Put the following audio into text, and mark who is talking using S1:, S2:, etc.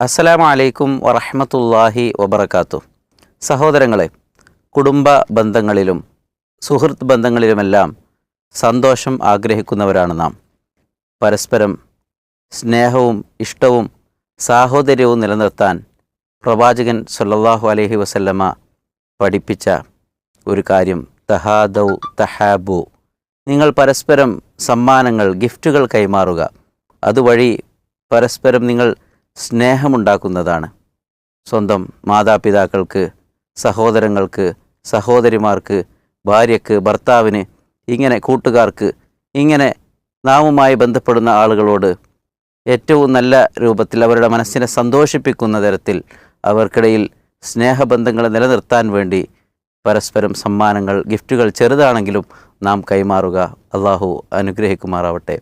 S1: അസ്സലാമു അലൈക്കും വറഹ്മത്തുള്ളാഹി വബറകാതുഹു. സഹോദരങ്ങളെ, കുടുംബ ബന്ധങ്ങളിലും സുഹൃത്ത് ബന്ധങ്ങളിലുമെല്ലാം സന്തോഷം ആഗ്രഹിക്കുന്നവരാണ് നാം. പരസ്പരം സ്നേഹവും ഇഷ്ടവും സാഹോദര്യവും നിലനിർത്താൻ പ്രവാചകൻ സല്ലല്ലാഹു അലൈഹി വസല്ലമ പഠിപ്പിച്ച ഒരു കാര്യം തഹാദൗ തഹാബു, നിങ്ങൾ പരസ്പരം സമ്മാനങ്ങൾ, ഗിഫ്റ്റുകൾ കൈമാറുക. അതുവഴി പരസ്പരം നിങ്ങൾ സ്നേഹമുണ്ടാക്കുന്നതാണ്. സ്വന്തം മാതാപിതാക്കൾക്ക്, സഹോദരങ്ങൾക്ക്, സഹോദരിമാർക്ക്, ഭാര്യയ്ക്ക്, ഭർത്താവിന്, ഇങ്ങനെ കൂട്ടുകാർക്ക്, ഇങ്ങനെ നാമുമായി ബന്ധപ്പെടുന്ന ആളുകളോട് ഏറ്റവും നല്ല രൂപത്തിൽ അവരുടെ മനസ്സിനെ സന്തോഷിപ്പിക്കുന്ന തരത്തിൽ അവർക്കിടയിൽ സ്നേഹബന്ധങ്ങൾ നിലനിർത്താൻ വേണ്ടി പരസ്പരം സമ്മാനങ്ങൾ, ഗിഫ്റ്റുകൾ ചെറുതാണെങ്കിലും നാം കൈമാറുക. അള്ളാഹു അനുഗ്രഹിക്കുമാറാവട്ടെ.